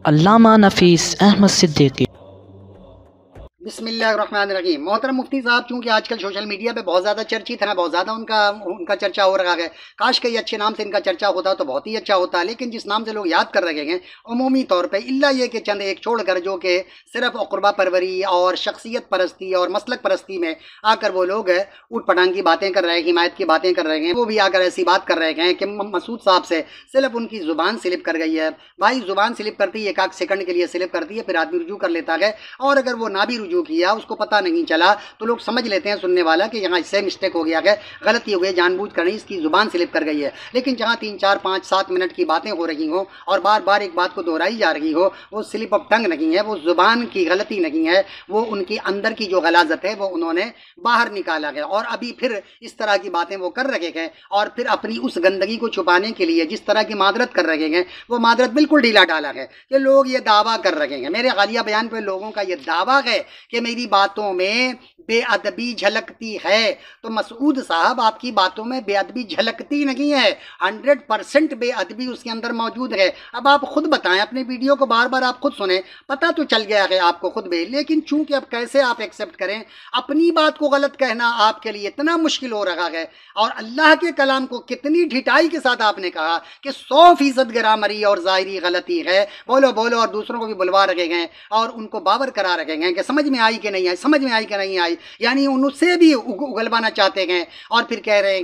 علامہ نفیس احمد صدیقی۔ بسم اللہ الرحمن الرحیم۔ محترم مفتی صاحب، چونکہ آج کل سوشل میڈیا پہ بہت زیادہ چرچیت ہیں، بہت زیادہ ان کا چرچا ہو رہا ہے، کاش کہ یہ اچھے نام سے ان کا چرچا ہوتا تو بہت ہی اچھا ہوتا، لیکن جس نام سے لوگ یاد کر رہے ہیں عمومی طور پہ اللہ یہ کہ چند ایک چھوڑ کر جو کہ صرف اقربا پروری اور شخصیت پرستی اور مسلک پرستی میں آ کر وہ لوگ اوٹ پٹانگ کی باتیں کر رہے ہیں، حمایت کی باتیں کر رہے ہیں، وہ بھی آ کر ایسی بات کر رہے ہیں کہ مسعود صاحب سے صرف ان کی زبان سلپ کر گئی ہے۔ بھائی زبان سلپ کرتی ہے، ایک آدھ سیکنڈ کے لیے سلپ کرتی ہے، پھر آدمی رجوع کر لیتا ہے، اور اگر وہ نہ بھی رجوع کیا، اس کو پتہ نہیں چلا، تو لوگ سمجھ لیتے ہیں سننے والا کہ یہاں اس سے مسٹیک ہو گیا ہے، غلطی ہو گئی، جان بوجھ کر نہیں، اس کی زبان سلپ کر گئی ہے۔ لیکن جہاں 3 4 5 7 منٹ کی باتیں ہو رہی ہوں اور بار بار ایک بات کو دہرائی جا رہی ہو، وہ سلپ آف ٹنگ نہیں ہے، وہ زبان کی غلطی نہیں ہے، وہ ان کی اندر کی جو غلاظت ہے وہ انہوں نے باہر نکالا ہے، اور ابھی پھر اس طرح کی باتیں وہ کر رہے ہیں، اور پھر اپنی اس گندگی کو چھپانے کے لیے جس طرح کی معذرت کر رہے ہیں، وہ معذرت بالکل ڈھیلا ڈالا ہے کہ لوگ یہ دعویٰ کر رہے ہیں، میرے حالیہ بیان پہ لوگوں کا یہ دعویٰ ہے کہ میری باتوں میں بے ادبی جھلکتی ہے۔ تو مسعود صاحب، آپ کی باتوں میں بے ادبی جھلکتی نہیں ہے، 100% بے ادبی اس کے اندر موجود ہے۔ اب آپ خود بتائیں، اپنے ویڈیو کو بار بار آپ خود سنیں، پتہ تو چل گیا ہے آپ کو خود بھی، لیکن چونکہ اب کیسے آپ ایکسیپٹ کریں، اپنی بات کو غلط کہنا آپ کے لیے اتنا مشکل ہو رہا ہے، اور اللہ کے کلام کو کتنی ڈھٹائی کے ساتھ آپ نے کہا کہ 100% گرامری اور ظاہری غلطی ہے، بولو بولو، اور دوسروں کو بھی بلوا رہے ہیں اور ان کو باور کرا رہے ہیں کہ سمجھ میں آئی کہ نہیں آئی، سمجھ میں آئی کہ نہیں آئی، یعنی ان سے بھی اگلوانا چاہتے ہیں، اور پھر کہہ رہے ہیں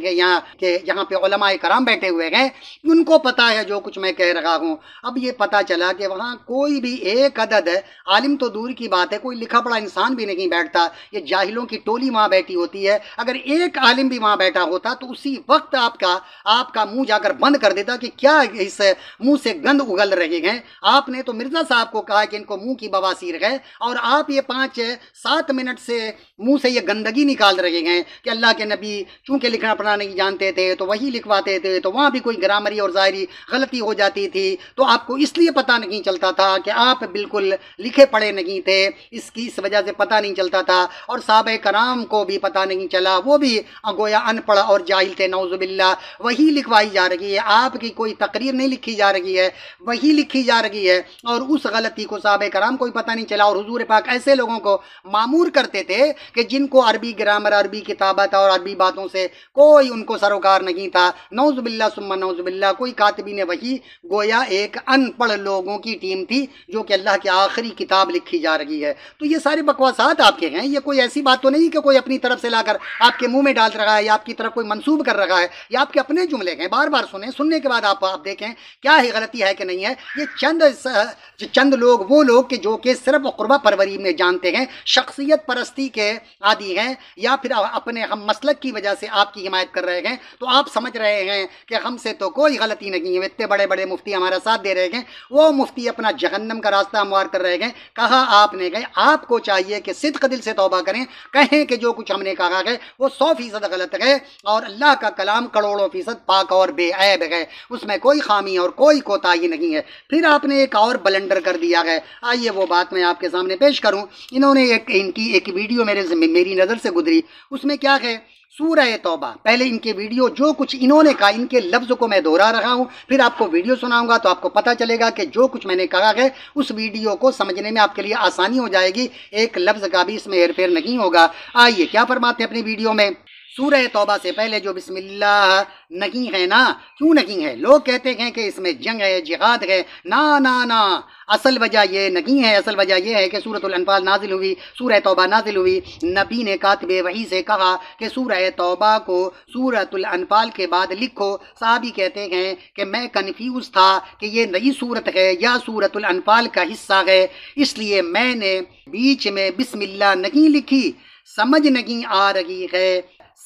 کہ یہاں پہ علماء کرام بیٹھے ہوئے ہیں، ان کو پتہ ہے جو کچھ میں کہہ رہا ہوں۔ اب یہ پتہ چلا کہ وہاں کوئی بھی ایک عدد عالم تو دور کی بات ہے، کوئی لکھا پڑھا انسان بھی نہیں بیٹھتا، یہ جاہلوں کی ٹولی وہاں بیٹھی ہوتی ہے۔ اگر ایک عالم بھی وہاں بیٹھا ہوتا تو اسی وقت آپ کا منہ جا کر بند کر دیتا کہ کیا اس منہ سے گند اگل رہے ہیں۔ آپ نے تو مرزا صاحب کو کہا کہ ان کو منہ کی بواسیر ہے، اور آپ یہ 5 7 منٹ سے منہ سے یہ گندگی نکال رہے ہیں کہ اللہ کے نبی چونکہ لکھنا پڑھنا نہیں جانتے تھے تو وہی لکھواتے تھے، تو وہاں بھی کوئی گرامری اور ظاہری غلطی ہو جاتی تھی، تو آپ کو اس لیے پتہ نہیں چلتا تھا کہ آپ بالکل لکھے پڑھے نہیں تھے، اس وجہ سے پتہ نہیں چلتا تھا، اور صحابہ کرام کو بھی پتہ نہیں چلا، وہ بھی گویا ان پڑھ اور جاہل تھے، نعوذ باللہ۔ وہی لکھوائی جا رہی ہے، آپ کی کوئی تقریر نہیں لکھی جا رہی ہے، وہی لکھی جا رہی ہے، اور اس غلطی کو صحابہ کرام کو بھی پتہ نہیں چلا، اور حضور پاک ایسے لوگوں کو معمور کرتے تھے کہ جن کو عربی گرامر، عربی کتابت اور عربی باتوں سے کوئی ان کو سروکار نہیں تھا، نعوذ باللہ ثم نعوذ باللہ۔ کوئی کاتبین وحی گویا ایک ان پڑھ لوگوں کی ٹیم تھی جو کہ اللہ کی آخری کتاب لکھی جا رہی ہے۔ تو یہ سارے بکواسات آپ کے ہیں، یہ کوئی ایسی بات تو نہیں کہ کوئی اپنی طرف سے لا کر آپ کے منہ میں ڈال رہا ہے، یا آپ کی طرف کوئی منسوب کر رہا ہے، یا آپ کے اپنے جملے ہیں، بار بار سنیں، سننے کے بعد آپ دیکھیں کیا ہے، غلطی ہے کہ نہیں ہے۔ یہ چند لوگ، وہ لوگ کہ جو کہ صرف قربہ پروری میں جانتے ہیں، شخصیت پرستی کے عادی ہیں، یا پھر اپنے ہم مسلک کی وجہ سے آپ کی حمایت کر رہے ہیں، تو آپ سمجھ رہے ہیں کہ ہم سے تو کوئی غلطی نہیں ہے، اتنے بڑے بڑے مفتی ہمارا ساتھ دے رہے ہیں، وہ مفتی اپنا جہنم کا راستہ ہموار کر رہے ہیں۔ کہا آپ نے گئے، آپ کو چاہیے کہ صدق دل سے توبہ کریں، کہیں کہ جو کچھ ہم نے کہا ہے وہ 100% غلط ہے، اور اللہ کا کلام کروڑوں فیصد پاک اور بے عیب ہے، اس میں کوئی خامی اور کوئی کوتاہی نہیں ہے۔ پھر آپ نے ایک اور بلنڈر کر دیا ہے، آئیے وہ بات میں آپ کے سامنے پیش کروں۔ انہوں نے ان کی ایک ویڈیو میری نظر سے گزری، اس میں کیا ہے، سورہ توبہ، پہلے ان کے ویڈیو جو کچھ انہوں نے کہا، ان کے لفظ کو میں دہرا رہا ہوں، پھر آپ کو ویڈیو سناؤں گا تو آپ کو پتہ چلے گا کہ جو کچھ میں نے کہا ہے اس ویڈیو کو سمجھنے میں آپ کے لیے آسانی ہو جائے گی، ایک لفظ کا بھی اس میں ہیر پھیر نہیں ہوگا۔ آئیے کیا فرماتے ہیں اپنی ویڈیو میں۔ سورہ توبہ سے پہلے جو بسم اللہ نہیں ہے نا، کیوں نہیں ہے؟ لوگ کہتے ہیں کہ اس میں جنگ ہے، جہاد ہے، نا اصل وجہ یہ نہیں ہے، اصل وجہ یہ ہے کہ سورۃ الانفال نازل ہوئی، سورہ توبہ نازل ہوئی، نبی نے کاتب وحی سے کہا کہ سورہ توبہ کو سورۃ الانفال کے بعد لکھو۔ صحابی کہتے ہیں کہ میں کنفیوز تھا کہ یہ نئی صورت ہے یا سورۃ الانفال کا حصہ ہے، اس لیے میں نے بیچ میں بسم اللہ نہیں لکھی، سمجھ نہیں آ رہی ہے،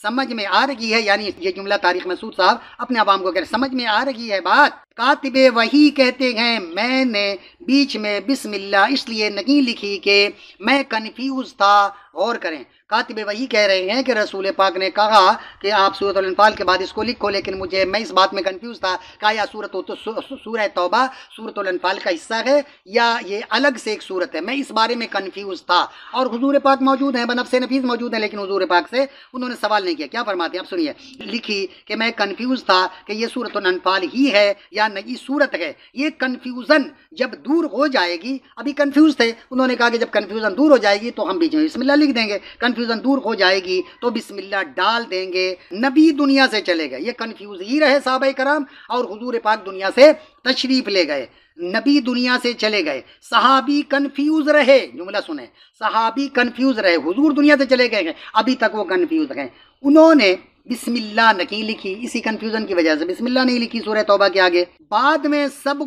سمجھ میں آ رہی ہے، یعنی یہ جملہ طارق مسعود صاحب اپنے عوام کو کہہ رہے، سمجھ میں آ رہی ہے بات۔ کاتب وحی کہتے ہیں میں نے بیچ میں بسم اللہ اس لیے نہیں لکھی کہ میں کنفیوز تھا غور کریں، کاتب وحی کہہ رہے ہیں کہ رسول پاک نے کہا کہ آپ سورۃ الانفال کے بعد اس کو لکھو، لیکن میں اس بات میں کنفیوز تھا کہ آیا سورہ توبہ سورۃ الانفال کا حصہ ہے یا یہ الگ سے ایک سورت ہے، میں اس بارے میں کنفیوز تھا۔ اور حضور پاک موجود ہیں، بنفس نفیس موجود ہیں، لیکن حضور پاک سے انہوں نے سوال نہیں کیا۔ کیا فرماتے ہیں آپ سنیے، لکھی کہ میں کنفیوز تھا کہ یہ سورۃ الانفال ہی ہے یا نئی سورت ہے۔ یہ کنفیوژن جب دور ہو جائے گی، ابھی کنفیوز تھے، انہوں نے کہا کہ جب کنفیوژن دور ہو جائے گی تو ہم بیچ میں بسم اللہ لکھ دیں گے، کنفیوژن دور ہو جائے گی تو بسم اللہ ڈال دیں گے۔ نبی دنیا سے چلے گئے، یہ کنفیوز ہی رہے صحابہ کرام، اور حضور پاک دنیا سے تشریف لے گئے، نبی دنیا سے چلے گئے، صحابی کنفیوز رہے، جملہ سنیں، صحابی کنفیوز رہے، حضور دنیا سے چلے گئے، ابھی تک وہ کنفیوز ہیں۔ انہوں نے بسم اللہ نہیں لکھی، اسی کنفیوژن کی وجہ سے بسم اللہ نہیں لکھی سورہ توبہ کے آگے۔ بعد میں سب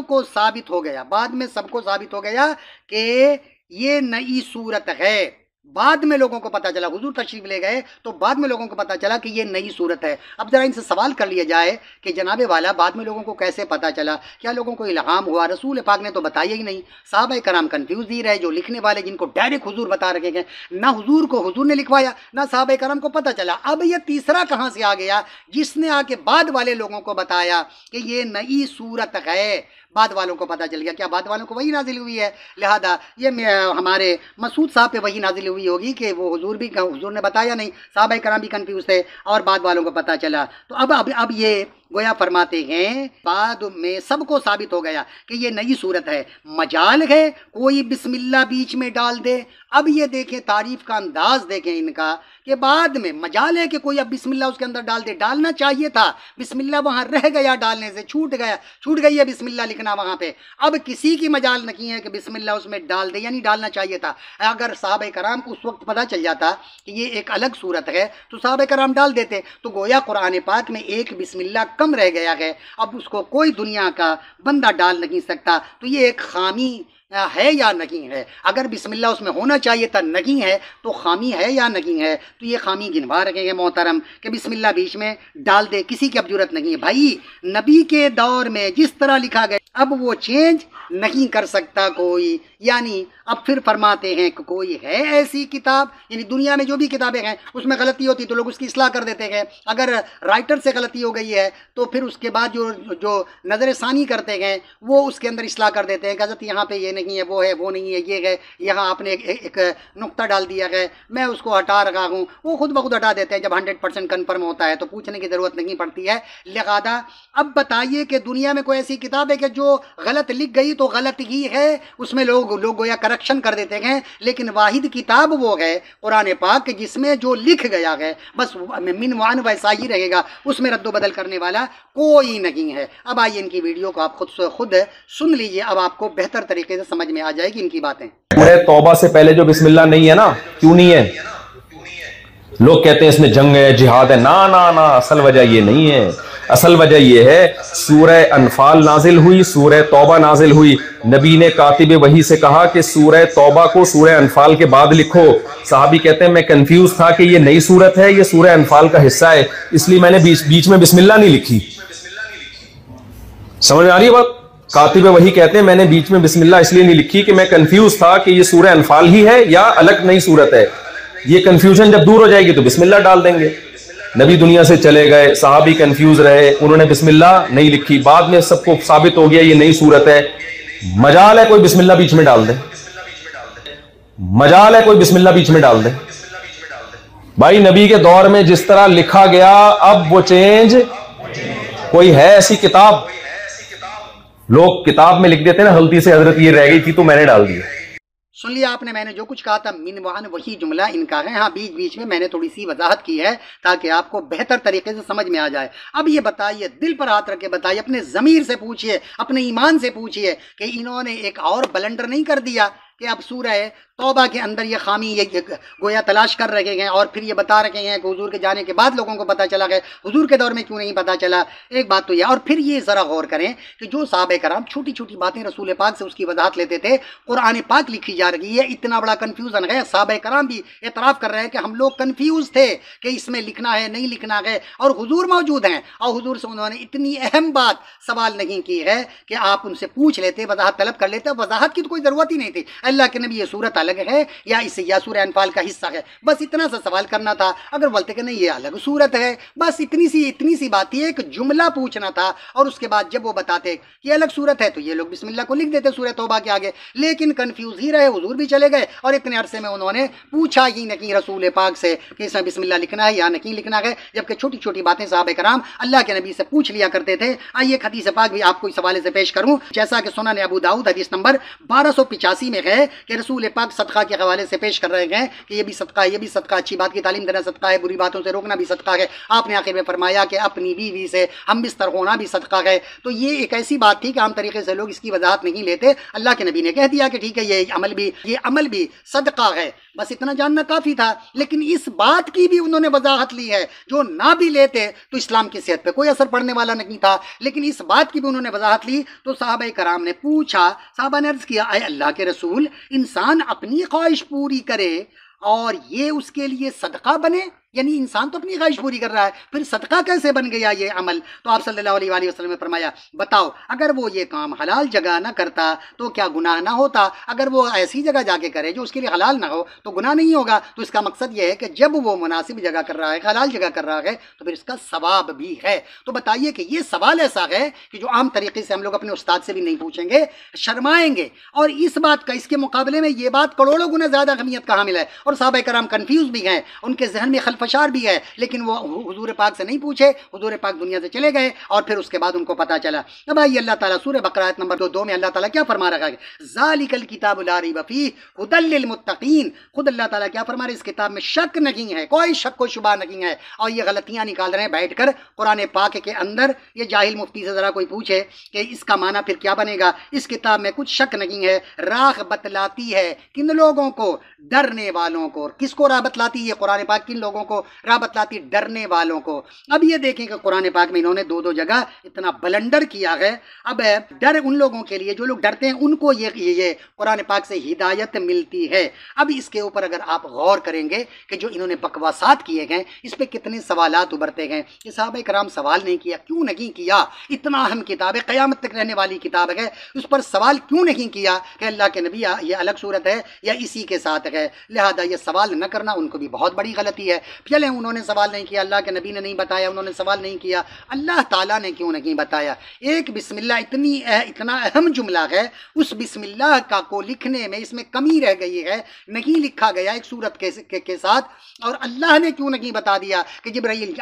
کو ثابت ہو گیا کہ یہ نئی صورت ہے۔ بعد میں لوگوں کو پتا چلا، حضور تشریف لے گئے تو بعد میں لوگوں کو پتا چلا کہ یہ نئی صورت ہے۔ اب ذرا ان سے سوال کر لیا جائے کہ جناب والا بعد میں لوگوں کو کیسے پتا چلا؟ کیا لوگوں کو الہام ہوا؟ رسول پاک نے تو بتایا ہی نہیں، صحابہ کرام کنفیوز ہی رہے، جو لکھنے والے جن کو ڈائریکٹ حضور بتا رکھے گئے، نہ حضور کو حضور نے لکھوایا نہ صحابہ کرام کو پتا چلا۔ اب یہ تیسرا کہاں سے آ گیا جس نے آ کے بعد والے لوگوں کو بتایا کہ یہ نئی صورت ہے؟ بعد والوں کو پتہ چل گیا، کیا بعد والوں کو وہی نازل ہوئی ہے؟ لہذا یہ ہمارے مسعود صاحب پہ وہی نازل ہوئی ہوگی کہ وہ حضور نے بتایا نہیں، صحابہ کرام بھی کنفیوز تھے اور بعد والوں کو پتہ چلا۔ تو اب یہ گویا فرماتے ہیں بعد میں سب کو ثابت ہو گیا کہ یہ نئی صورت ہے، مجال ہے کوئی بسم اللہ بیچ میں ڈال دے۔ اب یہ دیکھیں تعریف کا انداز دیکھیں ان کا کہ بعد میں مجال ہے کہ کوئی اب بسم اللہ اس کے اندر ڈال دے، ڈالنا چاہیے تھا، بسم اللہ وہاں رہ گیا، ڈالنے سے چھوٹ گئی ہے بسم اللہ لکھنا وہاں پہ، اب کسی کی مجال نہیں ہے کہ بسم اللہ اس میں ڈال دے، یعنی ڈالنا چاہیے تھا۔ اگر صحابہ کرام کو اس وقت پتہ چل جاتا کہ یہ ایک الگ صورت ہے تو صحابہ کرام ڈال دیتے، تو گویا قرآن پاک میں ایک بسم اللہ کم رہ گیا ہے، اب اس کو کوئی دنیا کا بندہ ڈال نہیں سکتا۔ تو یہ ایک خامی ہے یا نہیں ہے؟ اگر بسم اللہ اس میں ہونا چاہیے تھا نہیں ہے تو خامی ہے یا نہیں ہے؟ تو یہ خامی گنوا رکھے گے محترم کہ بسم اللہ بیچ میں ڈال دے، کسی کی اب جرت نہیں ہے۔ بھائی نبی کے دور میں جس طرح لکھا گیا اب وہ چینج نہیں کر سکتا کوئی، یعنی اب پھر فرماتے ہیں کہ کوئی ہے ایسی کتاب، یعنی دنیا میں جو بھی کتابیں ہیں اس میں غلطی ہوتی تو لوگ اس کی اصلاح کر دیتے ہیں، اگر رائٹر سے غلطی ہو گئی ہے تو پھر اس کے بعد جو نظر ثانی کرتے ہیں وہ اس کے اندر اصلاح کر دیتے ہیں کہ حضرت یہاں پہ یہ نہیں ہے، وہ ہے، وہ نہیں ہے، یہ ہے، یہاں آپ نے ایک نقطہ ڈال دیا ہے، میں اس کو ہٹا رہا ہوں، وہ خود بخود ہٹا دیتے ہیں۔ جب 100% کنفرم ہوتا ہے تو پوچھنے کی ضرورت نہیں پڑتی ہے۔ لہذا اب بتائیے کہ دنیا میں کوئی ایسی کتاب ہے کہ جو غلط لکھ گئی تو غلط ہی ہے، اس میں لوگ گویا کریکشن کر دیتے ہیں، لیکن واحد کتاب وہ ہے قرآن پاک جس میں جو لکھ گیا ہے بس من وعن ویسا ہی رہے گا، اس میں رد و بدل کرنے والا کوئی نہیں ہے۔ اب آئیے ان کی ویڈیو کو آپ خود سن لیجئے، اب آپ کو بہتر طریقے سے سمجھ میں آ جائے گی ان کی باتیں۔ سورہ توبہ سے پہلے جو بسم اللہ نہیں ہے نا، کیوں نہیں ہے؟ لوگ کہتے ہیں اس میں جنگ ہے، جہاد ہے، نا اصل وجہ یہ نہیں ہے۔ اصل وجہ یہ ہے سورہ انفال نازل ہوئی، سورہ توبہ نازل ہوئی، نبی نے کاتب وحی سے کہا کہ سورہ توبہ کو سورہ انفال کے بعد لکھو۔ صحابی کہتے ہیں میں کنفیوز تھا کہ یہ نئی صورت ہے، یہ سورہ انفال کا حصہ ہے، اس لیے میں نے بیچ میں بسم اللہ نہیں لکھی۔ سمجھ میں آ رہی ہے بات؟ کاتب وحی کہتے ہیں میں نے بیچ میں بسم اللہ اس لیے نہیں لکھی کہ میں کنفیوز تھا کہ یہ سورہ انفال ہی ہے یا الگ نئی صورت ہے۔ یہ کنفیوژن جب دور ہو جائے گی تو بسم اللہ ڈال دیں گے۔ نبی دنیا سے چلے گئے، صحابی کنفیوز رہے، انہوں نے بسم اللہ نہیں لکھی، بعد میں سب کو ثابت ہو گیا یہ نئی صورت ہے۔ مجال ہے کوئی بسم اللہ بیچ میں ڈال دے، مجال ہے کوئی بسم اللہ بیچ میں ڈال دے۔ بھائی نبی کے دور میں جس طرح لکھا گیا اب وہ چینج کوئی ہے ایسی کتاب؟ لوگ کتاب میں لکھ دیتے ہیں نا غلطی سے حضرت یہ رہ گئی تھی تو میں نے ڈال دیا۔ سن لیا آپ نے میں نے جو کچھ کہا تھا، من وعن وہی جملہ ان کا ہے، ہاں بیچ میں میں نے تھوڑی سی وضاحت کی ہے تاکہ آپ کو بہتر طریقے سے سمجھ میں آ جائے۔ اب یہ بتائیے، دل پر ہاتھ رکھ کے بتائیے، اپنے ضمیر سے پوچھئے، اپنے ایمان سے پوچھئے کہ انہوں نے ایک اور بلنڈر نہیں کر دیا کہ اب سورہ توبہ کے اندر یہ خامی یہ گویا تلاش کر رہے ہیں اور پھر یہ بتا رہے ہیں کہ حضور کے جانے کے بعد لوگوں کو پتہ چلا کہ حضور کے دور میں کیوں نہیں پتہ چلا؟ ایک بات تو یہ، اور پھر یہ ذرا غور کریں کہ جو صحابہ کرام چھوٹی چھوٹی باتیں رسول پاک سے اس کی وضاحت لیتے تھے، قرآن پاک لکھی جا رہی ہے، اتنا بڑا کنفیوژن ہے، صحابہ کرام بھی اعتراف کر رہے ہیں کہ ہم لوگ کنفیوز تھے کہ اس میں لکھنا ہے نہیں لکھنا ہے، اور حضور موجود ہیں اور حضور سے انہوں نے اتنی اہم بات سوال نہیں کی ہے کہ آپ ان سے پوچھ لیتے، وضاحت طلب کر لیتے۔ وضاحت کی تو کوئی ضرورت ہی نہیں تھی، اللہ کے نبی یہ صورت الگ ہے یا اس یا سورہ انفال کا حصہ ہے؟ بس اتنا سا سوال کرنا تھا. اگر بولتے کہ نہیں یہ الگ صورت ہے، بس اتنی سی بات تھی، ایک جملہ پوچھنا تھا، اور اس کے بعد جب وہ بتاتے کہ الگ صورت ہے تو یہ لوگ بسم اللہ کو لکھ دیتے سورہ توبہ کے آگے. لیکن کنفیوز ہی رہے، حضور بھی چلے گئے اور اتنے عرصے میں انہوں نے پوچھا ہی نہیں رسول پاک سے کہ اس میں بسم اللہ لکھنا ہے یا نہیں لکھنا ہے، جبکہ چھوٹی چھوٹی باتیں صحابہ کرام اللہ کے نبی سے پوچھ لیا کرتے تھے. آئیے ایک حدیث پاک بھی آپ کو اس حوالے سے پیش کروں، جیسا کہ سنن ابو داؤد حدیث نمبر 1285 میں ہے کہ رسول پاک صدقہ کے حوالے سے پیش کر رہے ہیں کہ یہ بھی صدقہ ہے، یہ بھی صدقہ، اچھی بات کی تعلیم دینا صدقہ ہے، بری باتوں سے روکنا بھی صدقہ ہے. آپ نے آخر میں فرمایا کہ اپنی بیوی سے ہم بستر ہونا بھی صدقہ ہے. تو یہ ایک ایسی بات تھی کہ عام طریقے سے لوگ اس کی وضاحت نہیں لیتے. اللہ کے نبی نے کہہ دیا کہ ٹھیک ہے یہ عمل بھی صدقہ ہے، بس اتنا جاننا کافی تھا. لیکن اس بات کی بھی انہوں نے وضاحت لی ہے، جو نہ بھی لیتے تو اسلام کی صحت پہ کوئی اثر پڑنے والا نہیں تھا. لیکن اس بات کی بھی انہوں نے وضاحت لی تو صحابہ کرام نے پوچھا، صحابہ نے عرض کیا اے اللہ کے رسول، انسان اپنی خواہش پوری کرے اور یہ اس کے لیے صدقہ بنے؟ یعنی انسان تو اپنی خواہش پوری کر رہا ہے، پھر صدقہ کیسے بن گیا یہ عمل؟ تو آپ صلی اللہ علیہ وآلہ وسلم نے فرمایا بتاؤ اگر وہ یہ کام حلال جگہ نہ کرتا تو کیا گناہ نہ ہوتا؟ اگر وہ ایسی جگہ جا کے کرے جو اس کے لیے حلال نہ ہو تو گناہ نہیں ہوگا. تو اس کا مقصد یہ ہے کہ جب وہ مناسب جگہ کر رہا ہے، حلال جگہ کر رہا ہے، تو پھر اس کا ثواب بھی ہے. تو بتائیے کہ یہ سوال ایسا ہے کہ جو عام طریقے سے ہم لوگ اپنے استاد سے بھی نہیں پوچھیں گے، شرمائیں گے. اور اس بات کا، اس کے مقابلے میں یہ بات کروڑوں گنا زیادہ اہمیت کا حامل ہے. اور صحابہ کرام کنفیوز بھی ہیں، ان کے ذہن میں خلفشار بھی ہے، لیکن وہ حضور پاک سے نہیں پوچھے. حضور پاک دنیا سے چلے گئے اور پھر اس کے بعد ان کو پتا چلا. اب آئیے اللہ تعالیٰ سورہ بقرہ آیت نمبر 2 میں اللہ تعالیٰ کیا فرما رہا ہے؟ ذالک الکتاب لا ریب فیہ ھدی للمتقین. خود اللہ تعالیٰ کیا فرما رہے؟ اس کتاب میں شک نہیں ہے، کوئی شک و شبہ نہیں ہے. اور یہ غلطیاں نکال رہے ہیں بیٹھ کر قرآن پاک کے اندر. یہ جاہل مفتی سے ذرا کوئی پوچھے کہ اس کا معنی پھر کیا بنے گا؟ اس کتاب میں کچھ شک نہیں ہے، راہ بتلاتی ہے کن لوگوں کو؟ ڈرنے والوں کو. کس کو راہ بتلاتی ہے قرآن پاک؟ کن لوگوں کو راہ بتلاتی؟ ڈرنے والوں کو. اب یہ دیکھیں کہ قرآن پاک میں انہوں نے دو جگہ اتنا بلنڈر کیا ہے. اب ڈر ان لوگوں کے لیے جو لوگ ڈرتے ہیں، ان کو یہ قرآن پاک سے ہدایت ملتی ہے. اب اس کے اوپر اگر آپ غور کریں گے کہ جو انہوں نے بکواسات کیے گئے اس پہ کتنے سوالات ابھرتے گئے. کہ صحابہ کرام سوال نہیں کیا، کیوں نہیں کیا؟ اتنا اہم کتاب ہے، قیامت تک رہنے والی کتاب ہے، اس پر سوال کیوں نہیں کیا کہ اللہ کے نبی یہ الگ صورت ہے یا اسی کے ساتھ ہے؟ لہذا یہ سوال نہ کرنا ان کو بھی بہت بڑی غلطی ہے. چلیں انہوں نے سوال نہیں کیا، اللہ کے نبی نے نہیں بتایا، انہوں نے سوال نہیں کیا، اللہ تعالیٰ نے کیوں نہیں بتایا؟ ایک بسم اللہ اتنا اہم جملہ ہے، اس بسم اللہ کا کو لکھنے میں اس میں کمی رہ گئی ہے، نہیں لکھا گیا ایک صورت کے ساتھ. اور اللہ نے کیوں نہیں بتا دیا کہ جبرائیل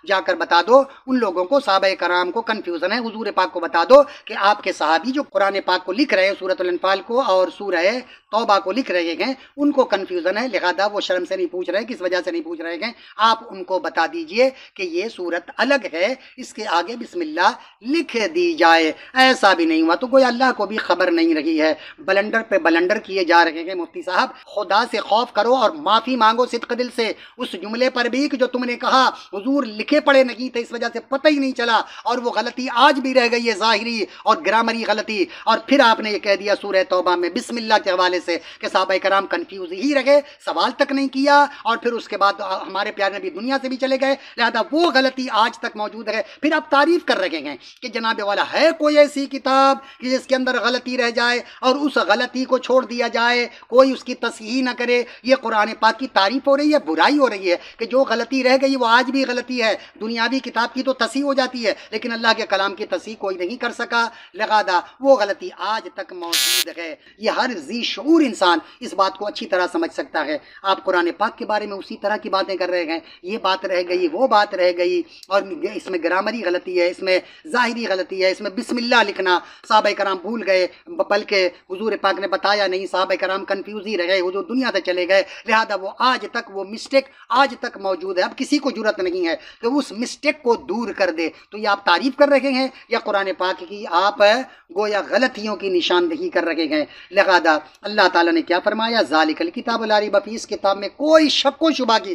جا کر بتا دو ان لوگوں کو، صحابہ کرام کو کنفیوژن ہے، حضور پاک کو بتا دو کہ آپ کے صحابی جو قرآن پاک کو لکھ رہے ہیں، سورۃ الانفال کو اور سورہ توبہ کو لکھ رہے ہیں، ان کو کنفیوژن ہے. لہذا وہ شرم سے نہیں پوچھ رہے، کس وجہ سے نہیں پوچھ رہے ہیں؟ آپ ان کو بتا دیجئے کہ یہ صورت الگ ہے، اس کے آگے بسم اللہ لکھ دی جائے. ایسا بھی نہیں ہوا تو کوئی اللہ کو بھی خبر نہیں رہی ہے. بلنڈر پہ بلنڈر کیے جا رہے ہیں. مفتی صاحب خدا سے خوف کرو اور معافی مانگو صدق دل سے اس جملے پر بھی کہ جو تم نے کہا حضور لکھے پڑھے نہیں تھے، اس وجہ سے پتہ ہی نہیں چلا، اور وہ غلطی آج بھی رہ گئی ہے، ظاہری اور گرامری غلطی. اور پھر آپ نے یہ کہہ دیا سورہ توبہ میں بسم اللہ کے حوالے سے کہ صحابہ کرام کنفیوز ہی رہے، سوال تک نہیں کیا، اور پھر اس کے بعد ہمارے پیارے نبی دنیا سے بھی چلے گئے. لہذا وہ غلطی آج تک موجود ہے. پھر آپ تعریف کر رہے ہیں کہ جناب والا ہے کوئی ایسی کتاب کہ جس کے اندر غلطی رہ جائے اور اس غلطی کو چھوڑ دیا جائے، کوئی اس کی تصحیح نہ کرے. یہ قرآن پاک کی تعریف ہو رہی ہے، برائی ہو رہی ہے کہ جو غلطی رہ گئی وہ آج بھی غلطی ہے. دنیاوی کتاب کی تو تصحیح ہو جاتی ہے، لیکن اللہ کے کلام کی تصحیح کوئی نہیں کر سکا. لہذا وہ غلطی آج تک موجود ہے. یہ ہر ذی شعور انسان اس بات کو اچھی طرح سمجھ سکتا ہے. آپ قرآن پاک کے بارے میں اسی طرح کی باتیں کر رہے ہیں، یہ بات رہ گئی، وہ بات رہ گئی، اور اس میں گرامری غلطی ہے، اس میں ظاہری غلطی ہے، اس میں بسم اللہ لکھنا صحابہ کرام بھول گئے، بلکہ حضور پاک نے بتایا نہیں، صحابہ کرام کنفیوز ہی رہ گئے، حضور دنیا سے چلے گئے. لہذا وہ آج تک وہ مسٹیک آج تک موجود ہے. اب کسی کو جرأت نہیں ہے کہ اس مسٹیک کو دور کر دے. تو یہ آپ تعریف کر رہے ہیں یا قرآن پاک کی آپ گویا غلطیوں کی نشاندہی کر رہے ہیں. لہذا اللہ تعالیٰ نے کیا فرمایا؟ ذالک الکتاب لا ریب فیہ، اس کتاب میں کوئی شک و شبہ کی